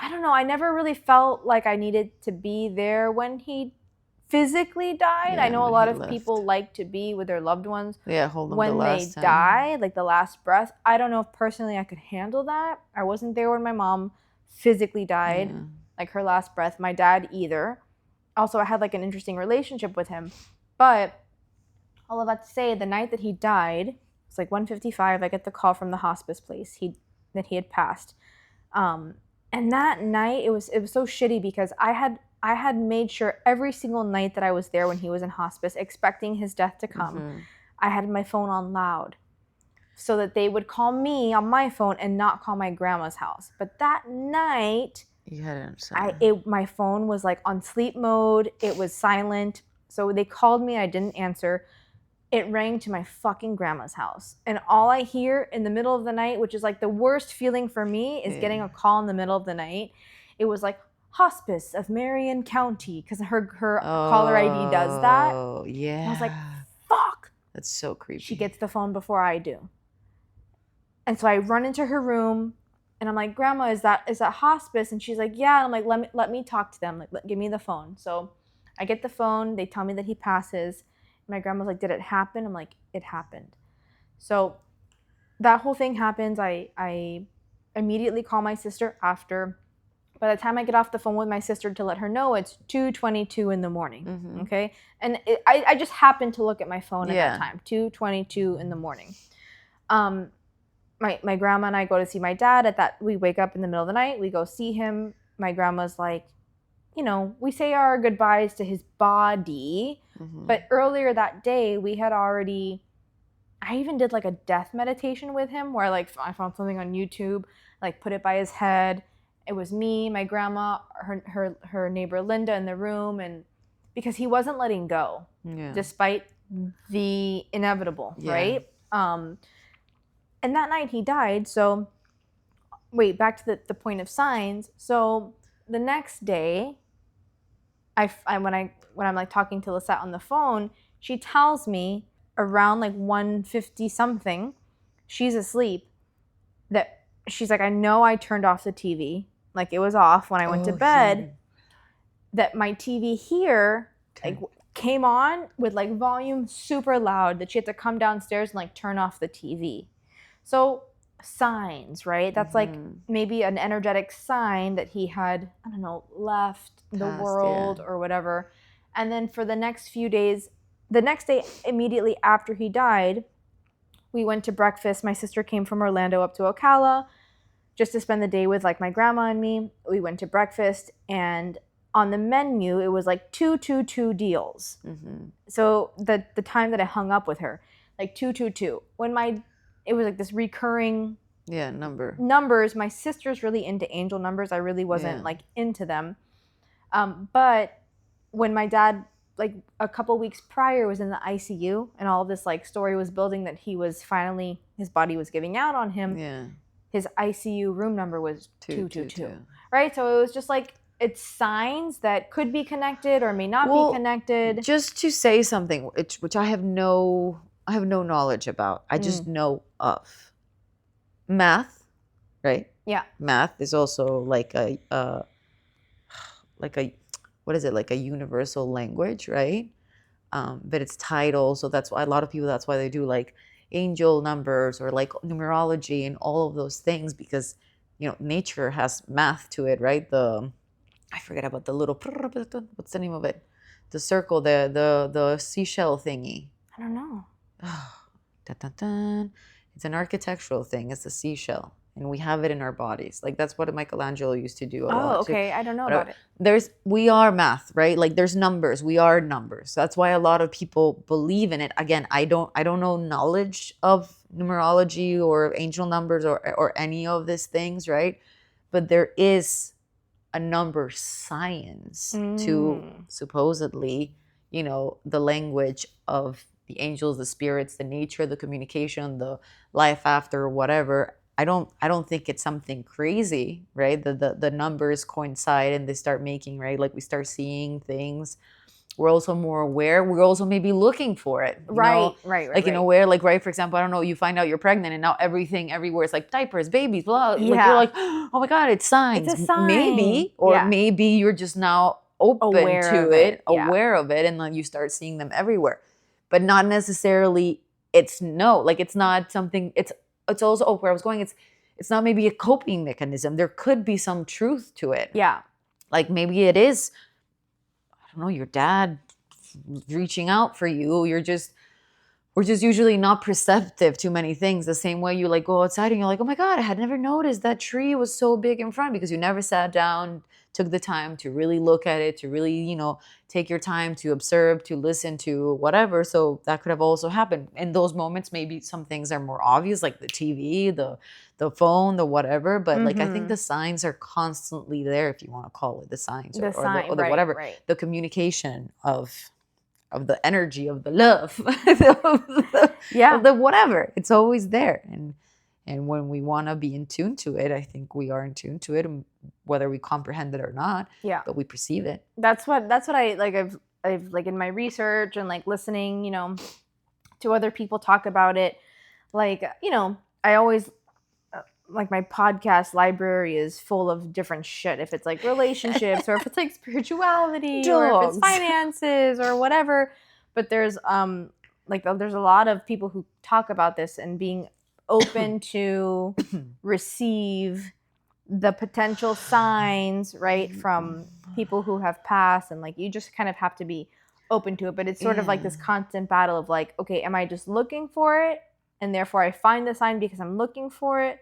don't know. I never really felt like I needed to be there when he physically died. I know a lot of people like to be with their loved ones hold them when they die, like the last breath. I don't know if personally I could handle that. I wasn't there when my mom physically died, like her last breath. My dad either. Also, I had like an interesting relationship with him. But all of that to say, the night that he died, it's like 1:55, I get the call from the hospice place that he had passed. And that night, it was so shitty because I had made sure every single night that I was there when he was in hospice, expecting his death to come, I had my phone on loud so that they would call me on my phone and not call my grandma's house. But that night, you had it my phone was like on sleep mode. It was silent. So they called me. I didn't answer. It rang to my fucking grandma's house. And all I hear in the middle of the night, which is like the worst feeling for me, is getting a call in the middle of the night. It was like, Hospice of Marion County, because her caller ID does that. Oh, yeah. And I was like, fuck. That's so creepy. She gets the phone before I do. And so I run into her room, and I'm like, Grandma, is that hospice? And she's like, yeah. And I'm like, let me talk to them. Like, give me the phone. So I get the phone. They tell me that he passes. My grandma's like, did it happen? I'm like, it happened. So that whole thing happens. I immediately call my sister after. By the time I get off the phone with my sister to let her know, it's 2:22 in the morning, okay? And I just happened to look at my phone at that time, 2:22 in the morning. My grandma and I go to see my dad we wake up in the middle of the night, we go see him. My grandma's like, we say our goodbyes to his body, but earlier that day, I even did like a death meditation with him where like I found something on YouTube, like put it by his head. It was me, my grandma, her neighbor Linda in the room, and because he wasn't letting go, despite the inevitable, right? And that night he died. So, wait, back to the point of signs. So the next day, when I'm like talking to Lisette on the phone, she tells me around like 1:50 something, she's asleep, that she's like, I know I turned off the TV, like it was off when I went to bed, that my TV here like came on with like volume super loud, that she had to come downstairs and like turn off the TV. So signs, right? That's like maybe an energetic sign that he had, I don't know, left the world or whatever. And then for the next few days, the next day immediately after he died, we went to breakfast. My sister came from Orlando up to Ocala just to spend the day with like my grandma and me. We went to breakfast, and on the menu it was like 222 deals. So the time that I hung up with her, like 222. It was like this recurring numbers. My sister's really into angel numbers. I really wasn't like into them. But when my dad, like a couple weeks prior, was in the ICU and all this like story was building that he was finally, his body was giving out on him. His ICU room number was 222. Right? So it was just like, it's signs that could be connected or may not be connected. Just to say something, which I have no knowledge about. I just know of math, right? Yeah. Math is also like a what is it, like a universal language, right? But it's title, so that's why a lot of people, that's why they do like angel numbers or like numerology and all of those things, because nature has math to it, right? I forget about the little, what's the name of it? The circle, the seashell thingy. I don't know. Dun, dun, dun. It's an architectural thing. It's a seashell, and we have it in our bodies. Like that's what Michelangelo used to do a lot. Oh, okay. I don't know about it. We are math, right? Like there's numbers. We are numbers. That's why a lot of people believe in it. Again, I don't know knowledge of numerology or angel numbers or any of these things, right? But there is a number science to supposedly, the language of the angels, the spirits, the nature, the communication, the life after, whatever. I don't think it's something crazy, right? The numbers coincide and they start making, right? Like we start seeing things. We're also more aware. We're also maybe looking for it. Right. Like, aware, like, right, for example, I don't know, you find out you're pregnant and now everything everywhere is like diapers, babies, blah. Yeah. Like, you're like, oh my God, it's signs. It's a sign. Maybe, or maybe you're just now aware of it, and then you start seeing them everywhere. But not necessarily, it's not something, it's also, where I was going, it's not maybe a coping mechanism. There could be some truth to it. Yeah. Like maybe it is, I don't know, your dad reaching out for you. We're just usually not perceptive to many things. The same way you like go outside and you're like, oh my God, I had never noticed that tree was so big in front, because you never sat down, took the time to really look at it, to really, take your time to observe, to listen to whatever. So that could have also happened. In those moments, maybe some things are more obvious, like the TV, the phone, the whatever. But like, I think the signs are constantly there, if you want to call it the signs or the whatever. Right. The communication of the energy, of the love, of the whatever. It's always there. And when we want to be in tune to it, I think we are in tune to it, whether we comprehend it or not. Yeah. But we perceive it. That's what I like. I've like in my research and like listening, to other people talk about it. Like, I always like my podcast library is full of different shit. If it's like relationships or if it's like spirituality or if it's finances or whatever. But there's there's a lot of people who talk about this and being open to receive the potential signs, right, from people who have passed, and like you just kind of have to be open to it. But it's sort of like this constant battle of like, okay, am I just looking for it and therefore I find the sign because I'm looking for it?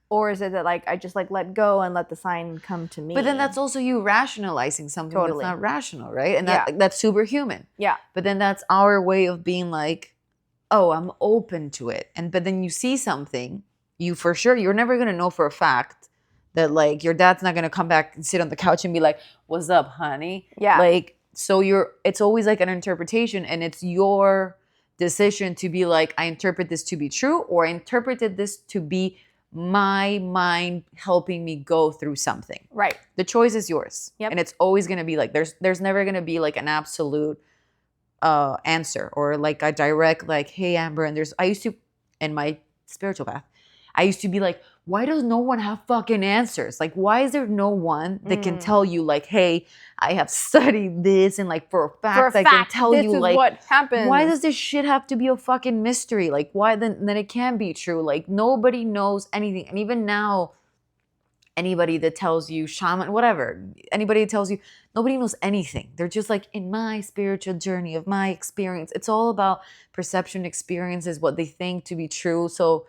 Or is it that like I just like let go and let the sign come to me? But then that's also you rationalizing something that's not rational, right? And that's superhuman. Yeah. But then that's our way of being like, oh, I'm open to it. But then you see something, you're never gonna know for a fact that like your dad's not gonna come back and sit on the couch and be like, what's up, honey? Yeah. Like, so it's always like an interpretation, and it's your decision to be like, I interpret this to be true, or I interpreted this to be my mind helping me go through something. Right. The choice is yours. Yep. And it's always going to be like, there's never going to be like an absolute answer or like a direct, like, hey, Amber, and I used to, in my spiritual path, I used to be like, why does no one have fucking answers? Like, why is there no one that can tell you, like, hey, I have studied this, and like for a fact, I can tell this you, is like, what happens. why does this shit have to be a fucking mystery? Like, why then it can be true? Like, nobody knows anything. And even now, anybody that tells you shaman, whatever, anybody that tells you, nobody knows anything. They're just like, in my spiritual journey of my experience. It's all about perception, experiences, what they think to be true. So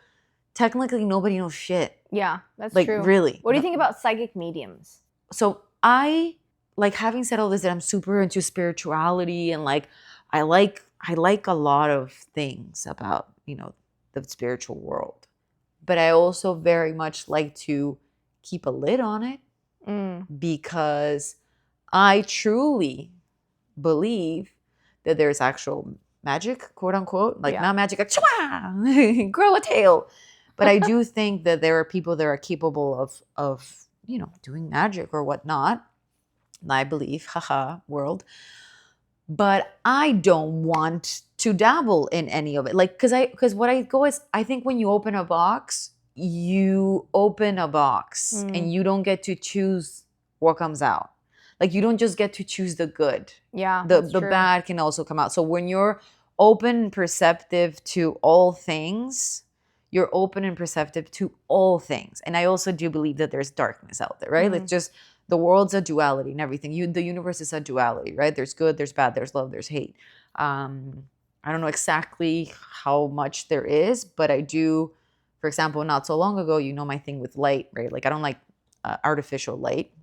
technically nobody knows shit. Yeah, that's like, true. Really. What do you think about psychic mediums? So I, like, having said all this, that I'm super into spirituality, and like I like a lot of things about, the spiritual world. But I also very much like to keep a lid on it, because I truly believe that there's actual magic, quote unquote, like, not magic, like, grow a tail. But I do think that there are people that are capable of doing magic or whatnot. I believe, haha, world. But I don't want to dabble in any of it. Like, because what I go is, I think when you open a box, and you don't get to choose what comes out. Like, you don't just get to choose the good. Yeah, The that's true. bad can also come out. So when you're open and perceptive to all things, you're open and perceptive to all things. And I also do believe that there's darkness out there, right? It's just, the world's a duality and everything. The universe is a duality, right? There's good, there's bad, there's love, there's hate. I don't know exactly how much there is, but I do. For example, not so long ago, my thing with light, right? Like, I don't like artificial light.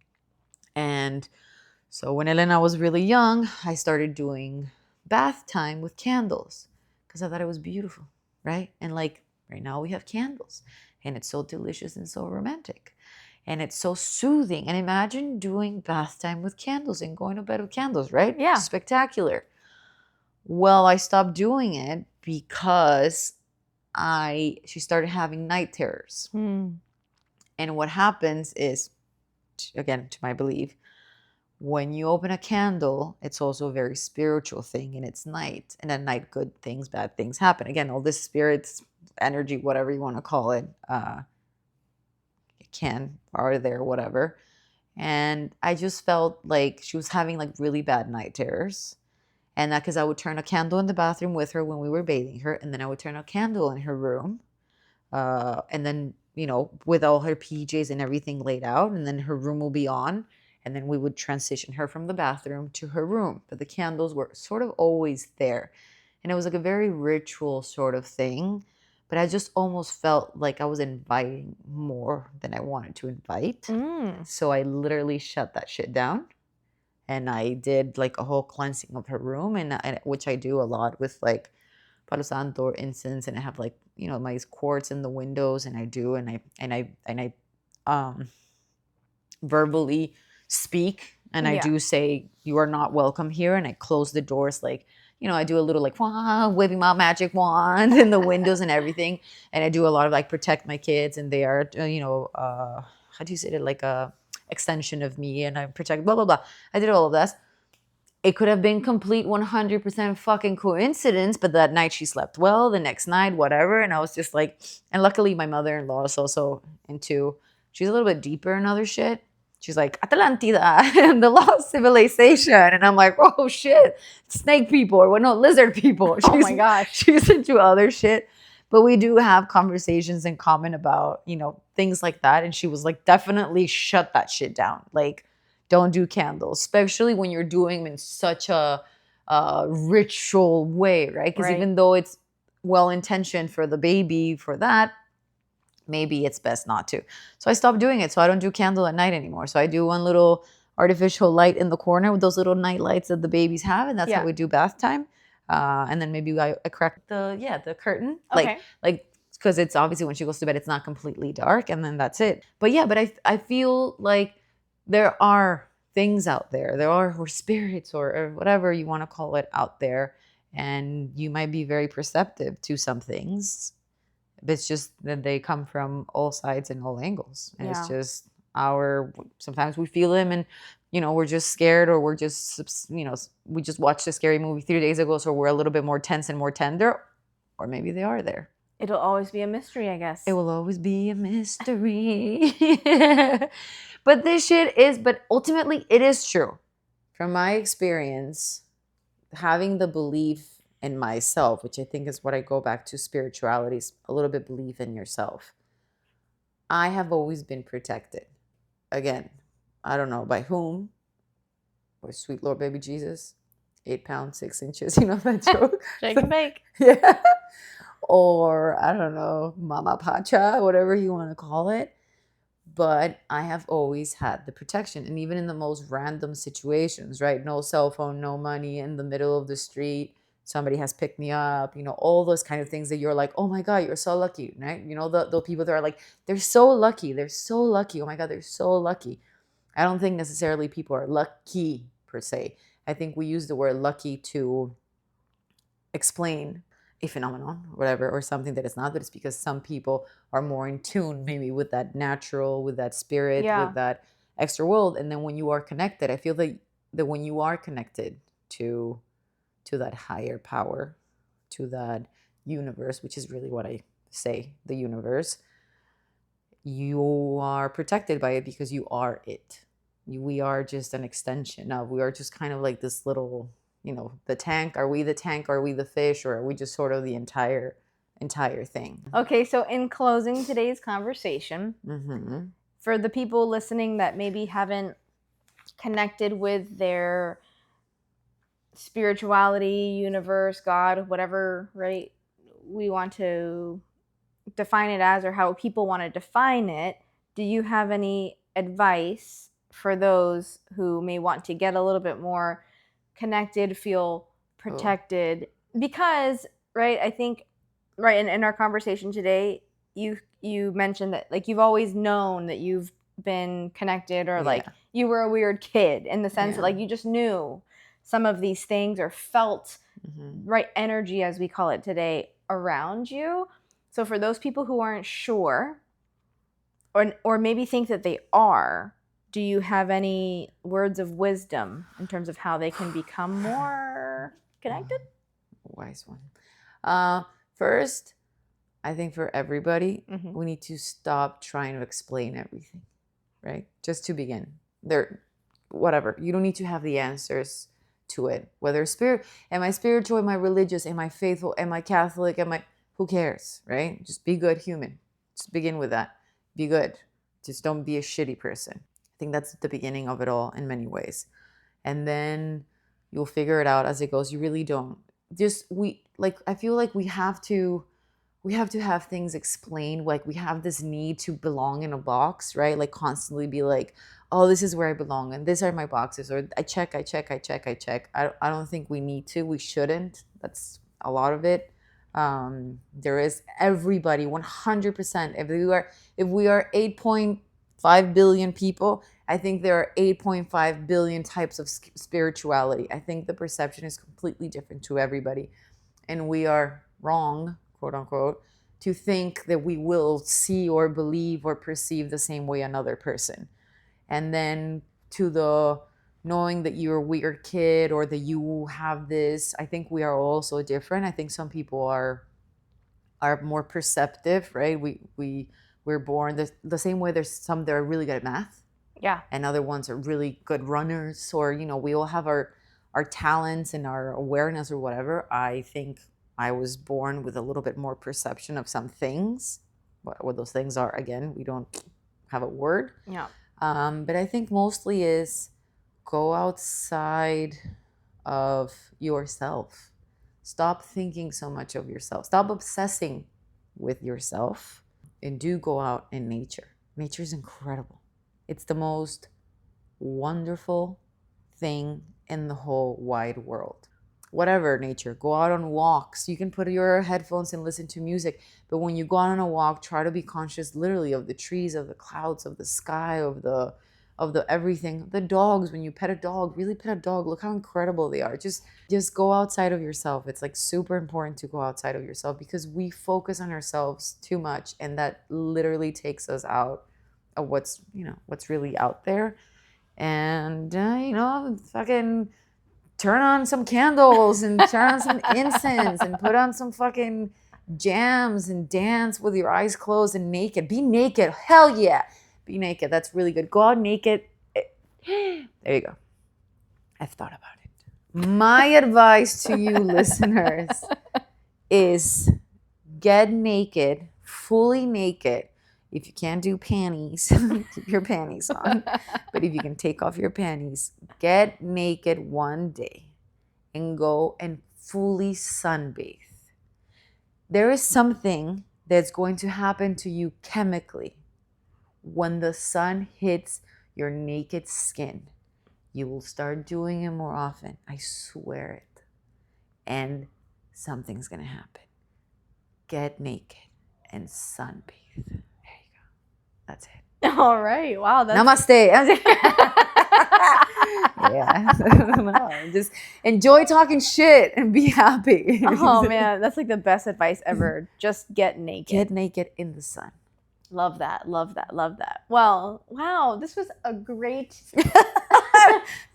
And so when Elena was really young, I started doing bath time with candles because I thought it was beautiful, right? And like, right now we have candles, and it's so delicious and so romantic. And it's so soothing. And imagine doing bath time with candles and going to bed with candles, right? Yeah. Spectacular. Well, I stopped doing it because she started having night terrors. And what happens is, again, to my belief, when you open a candle, it's also a very spiritual thing, and it's night. And at night, good things, bad things happen. Again, all this spirits, energy, whatever you want to call it, are there, whatever. And I just felt like she was having like really bad night terrors. And that because I would turn a candle in the bathroom with her when we were bathing her, and then I would turn a candle in her room. And then, with all her PJs and everything laid out, and then her room will be on. And then we would transition her from the bathroom to her room. But the candles were sort of always there. And it was like a very ritual sort of thing. But I just almost felt like I was inviting more than I wanted to invite. So I literally shut that shit down. And I did like a whole cleansing of her room, and which I do a lot with like Palo Santo or incense, and I have like, my quartz in the windows, and I verbally speak, and I do say, you are not welcome here, and I close the doors, like, I do a little like waving my magic wand in the windows and everything, and I do a lot of like protect my kids, and they are how do you say it, like a extension of me, and I protect blah blah blah. I did all of that. It could have been complete 100% fucking coincidence, but that night she slept well, the next night, whatever. And I was just like, and luckily my mother-in-law is also she's a little bit deeper in other shit. She's like, Atlantida and the lost civilization. And I'm like, oh shit, snake people, or no, lizard people. Oh my gosh. She's into other shit. But we do have conversations in common about, things like that. And she was like, definitely shut that shit down. Like, don't do candles, especially when you're doing them in such a ritual way, right? Because even though it's well-intentioned for the baby for that, maybe it's best not to. So I stopped doing it. So I don't do candle at night anymore. So I do one little artificial light in the corner with those little night lights that the babies have, and that's how we do bath time. And then maybe I crack the curtain, like because it's obviously when she goes to bed, it's not completely dark, and then that's it. But I feel like there are things out there. There are or spirits or whatever you want to call it out there, and you might be very perceptive to some things. It's just that they come from all sides and all angles. And it's Yeah. just sometimes we feel them and, we're just scared, or we're just, we just watched a scary movie 3 days ago. So we're a little bit more tense and more tender, or maybe they are there. It'll always be a mystery, I guess. It will always be a mystery. But ultimately it is true. From my experience, having the belief in myself, which I think is what I go back to spirituality, is a little bit belief in yourself. I have always been protected. Again, I don't know by whom, or sweet Lord baby Jesus, 8 pounds, 6 inches, that joke? Shake and bake. Yeah. Or, I don't know, Mama Pacha, whatever you want to call it. But I have always had the protection. And even in the most random situations, right? No cell phone, no money, in the middle of the street, somebody has picked me up, all those kind of things that you're like, oh my God, you're so lucky, right? The people that are like, they're so lucky. They're so lucky. Oh my God, they're so lucky. I don't think necessarily people are lucky per se. I think we use the word lucky to explain a phenomenon, whatever, or something that is not, but it's because some people are more in tune maybe with that natural, with that spirit, Yeah. with that extra world. And then when you are connected, I feel that when you are connected to that higher power, to that universe, which is really what I say, the universe, you are protected by it because you are it. We are just an extension of, we are just kind of like this little, the tank. Are we the tank? Are we the fish? Or are we just sort of the entire thing? Okay, so in closing today's conversation, for the people listening that maybe haven't connected with their spirituality, universe, God, whatever, right, we want to define it as, or how people want to define it, do you have any advice for those who may want to get a little bit more connected, feel protected? Because, right, I think, right, in our conversation today, you mentioned that, like, you've always known that you've been connected, or like you were a weird kid, in the sense that, like, you just knew some of these things, or felt right energy, as we call it today, around you. So for those people who aren't sure, or maybe think that they are, do you have any words of wisdom in terms of how they can become more connected? Wise one. First, I think for everybody, we need to stop trying to explain everything, right? Just to begin. Whatever. You don't need to have the answers to it. Whether am I spiritual, am I religious, am I faithful, am I Catholic, who cares, right? Just be good human. Just begin with that. Be good. Just don't be a shitty person. I think that's the beginning of it all in many ways. And then you'll figure it out as it goes. You really don't. I feel like we have to have things explained. Like, we have this need to belong in a box, right? Like, constantly be like, oh, this is where I belong, and these are my boxes, or I check. I don't think we need to. We shouldn't. That's a lot of it. There is everybody 100%. If we are 8.5 billion people, I think there are 8.5 billion types of spirituality. I think the perception is completely different to everybody, and we are wrong, quote unquote, to think that we will see or believe or perceive the same way another person. And then to the knowing that you're a weird kid, or that you have this, I think we are all so different. I think some people are more perceptive, right? We're born the same way. There's some that are really good at math, and other ones are really good runners, or we all have our talents and our awareness or whatever. I think I was born with a little bit more perception of some things. What those things are, again, we don't have a word. But I think mostly is go outside of yourself. Stop thinking so much of yourself. Stop obsessing with yourself, and do go out in nature. Nature is incredible. It's the most wonderful thing in the whole wide world. Whatever nature, go out on walks. You can put your headphones and listen to music, but when you go out on a walk, try to be conscious literally of the trees, of the clouds, of the sky, of of the everything. The dogs, when you pet a dog, really pet a dog, look how incredible they are. Just go outside of yourself. It's like super important to go outside of yourself, because we focus on ourselves too much, and that literally takes us out of what's really out there. And fucking turn on some candles and turn on some incense and put on some fucking jams and dance with your eyes closed and naked. Be naked. Hell yeah. Be naked. That's really good. Go out naked. There you go. I've thought about it. My advice to you listeners is get naked, fully naked. If you can't do panties, keep your panties on. But if you can take off your panties, get naked one day and go and fully sunbathe. There is something that's going to happen to you chemically when the sun hits your naked skin. You will start doing it more often. I swear it. And something's going to happen. Get naked and sunbathe. That's it. All right. Wow. Namaste. Yeah. No, just enjoy talking shit and be happy. Oh man, that's like the best advice ever. Just get naked. Get naked in the sun. Love that. Love that. Love that. Well, wow. This was a great,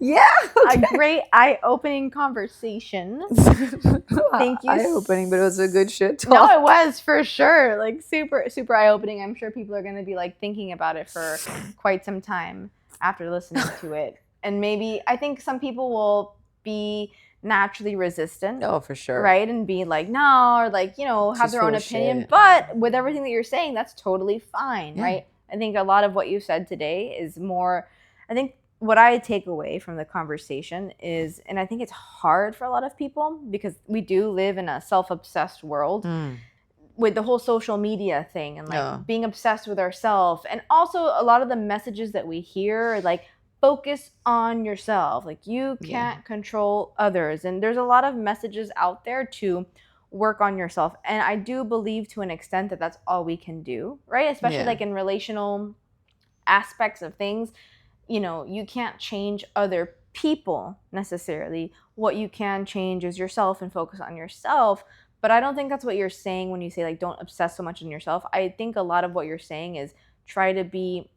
a great eye-opening conversation. Thank you. Eye-opening, but it was a good shit talk. No, it was for sure. Like super, super eye-opening. I'm sure people are going to be like thinking about it for quite some time after listening to it. And maybe, I think some people will be naturally resistant. Oh, for sure. Right? And be like, no, or like, have Just their own full of opinion. shit. But with everything that you're saying, that's totally fine, Yeah. right? I think a lot of what you said today is more, I think what I take away from the conversation is, and I think it's hard for a lot of people because we do live in a self-obsessed world with the whole social media thing and like being obsessed with ourselves. And also a lot of the messages that we hear are like, focus on yourself. Like you can't control others. And there's a lot of messages out there to work on yourself. And I do believe to an extent that that's all we can do, right? Especially like in relational aspects of things, you can't change other people necessarily. What you can change is yourself and focus on yourself. But I don't think that's what you're saying when you say like, don't obsess so much on yourself. I think a lot of what you're saying is try to be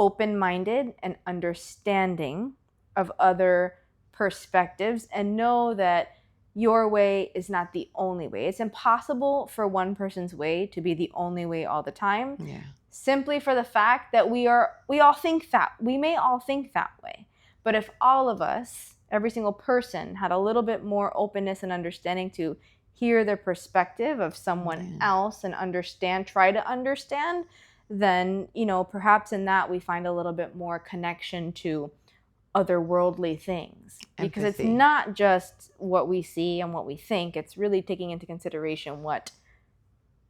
open-minded and understanding of other perspectives and know that your way is not the only way. It's impossible for one person's way to be the only way all the time. Yeah. Simply for the fact that we all think that. We may all think that way. But if all of us, every single person, had a little bit more openness and understanding to hear the perspective of someone else and try to understand, then, perhaps in that we find a little bit more connection to otherworldly things. Because it's not just what we see and what we think. It's really taking into consideration what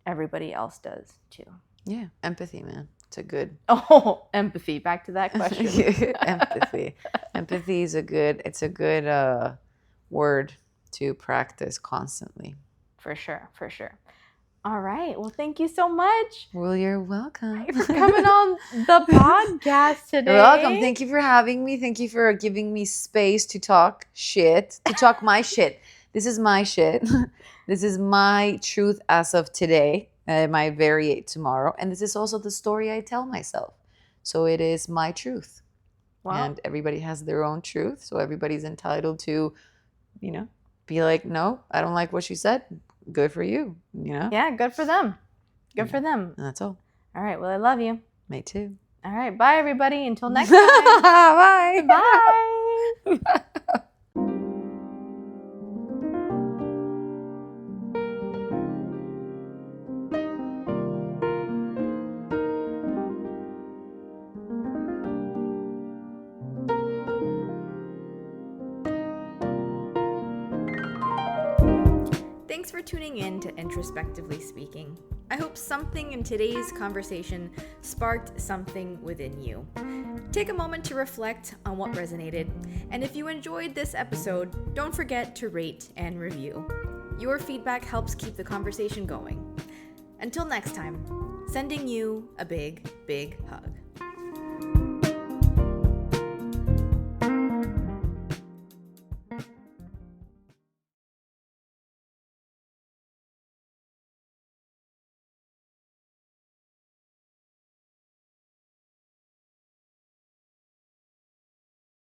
everybody else does too. Yeah. Empathy, man. It's a good... Oh, empathy. Back to that question. Empathy. Empathy is a good word to practice constantly. For sure. For sure. All right. Well, thank you so much. Well, you're welcome. For coming on the podcast today. You're welcome. Thank you for having me. Thank you for giving me space to talk shit, to talk my shit. This is my shit. This is my truth as of today. It might vary tomorrow. And this is also the story I tell myself. So it is my truth. Wow. And everybody has their own truth. So everybody's entitled to, be like, no, I don't like what she said. Good for you, Yeah, good for them. Good for them. And that's all. All right. Well, I love you. Me too. All right. Bye, everybody. Until next time. Bye. Bye. Thanks for tuning in to Introspectively Speaking. I hope something in today's conversation sparked something within you. Take a moment to reflect on what resonated, and if you enjoyed this episode, don't forget to rate and review. Your feedback helps keep the conversation going. Until next time, sending you a big, big hug.